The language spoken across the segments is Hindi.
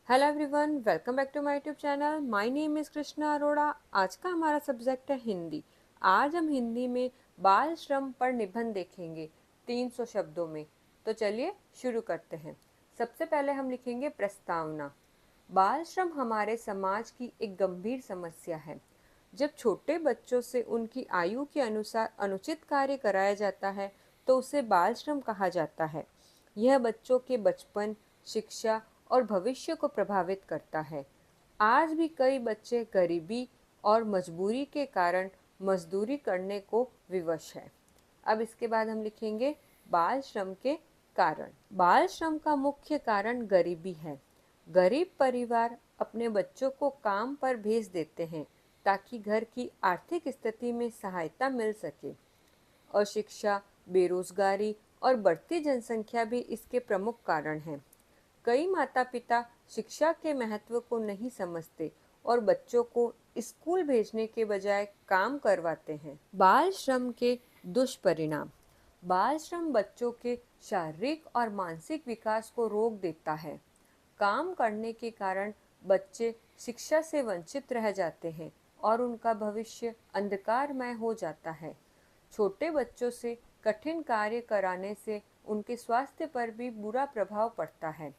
Hello everyone, welcome back to my YouTube channel. My name is Krishna Arora. आज का हमारा सब्जेक्ट है हिंदी। आज हम हिंदी में बाल श्रम पर निबंध देखेंगे 300 शब्दों में। तो चलिए शुरू करते हैं। सबसे पहले हम लिखेंगे प्रस्तावना। बाल श्रम हमारे समाज की एक गंभीर समस्या है। जब छोटे बच्चों से उनकी आयु के अनुसार अनुचित कार्य कराया जाता है तो उसे बाल श्रम कहा जाता है। यह बच्चों के बचपन, शिक्षा और भविष्य को प्रभावित करता है। आज भी कई बच्चे गरीबी और मजबूरी के कारण मजदूरी करने को विवश है। अब इसके बाद हम लिखेंगे बाल श्रम के कारण। बाल श्रम का मुख्य कारण गरीबी है। गरीब परिवार अपने बच्चों को काम पर भेज देते हैं ताकि घर की आर्थिक स्थिति में सहायता मिल सके। अशिक्षा, बेरोजगारी और बढ़ती जनसंख्या भी इसके प्रमुख कारण हैं। कई माता-पिता शिक्षा के महत्व को नहीं समझते और बच्चों को स्कूल भेजने के बजाय काम करवाते हैं। बाल श्रम के दुष्परिणाम। बाल श्रम बच्चों के शारीरिक और मानसिक विकास को रोक देता है। काम करने के कारण बच्चे शिक्षा से वंचित रह जाते हैं और उनका भविष्य अंधकारमय हो जाता है। छोटे बच्चों से कठिन कार्य कराने से उनके स्वास्थ्य पर भी बुरा प्रभाव पड़ता है।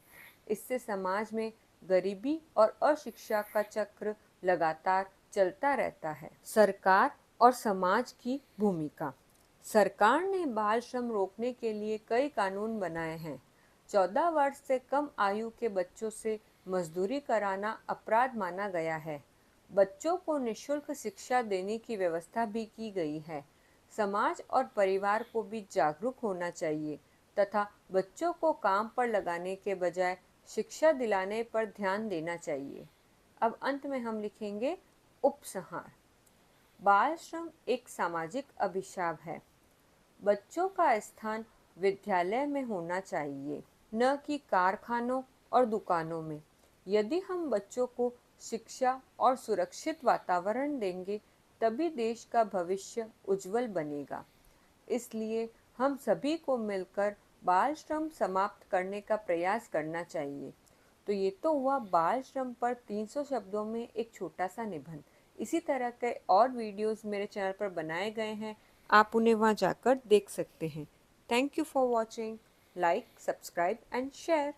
इससे समाज में गरीबी और अशिक्षा का चक्र लगातार चलता रहता है। सरकार और समाज की भूमिका। सरकार ने बाल श्रम रोकने के लिए कई कानून बनाए हैं। 14 वर्ष से कम आयु के बच्चों से मजदूरी कराना अपराध माना गया है। बच्चों को निःशुल्क शिक्षा देने की व्यवस्था भी की गई है। समाज और परिवार को भी जागरूक होना चाहिए तथा बच्चों को काम पर लगाने के बजाय शिक्षा दिलाने पर ध्यान देना चाहिए। अब अंत में हम लिखेंगे उपसंहार। बाल श्रम एक सामाजिक अभिशाप है। बच्चों का स्थान विद्यालय में होना चाहिए, न कि कारखानों और दुकानों में। यदि हम बच्चों को शिक्षा और सुरक्षित वातावरण देंगे तभी देश का भविष्य उज्जवल बनेगा। इसलिए हम सभी को मिलकर बाल श्रम समाप्त करने का प्रयास करना चाहिए। तो ये तो हुआ बाल श्रम पर 300 शब्दों में एक छोटा सा निबंध। इसी तरह के और वीडियोस मेरे चैनल पर बनाए गए हैं, आप उन्हें वहाँ जाकर देख सकते हैं। Thank you for watching. Like, subscribe and share.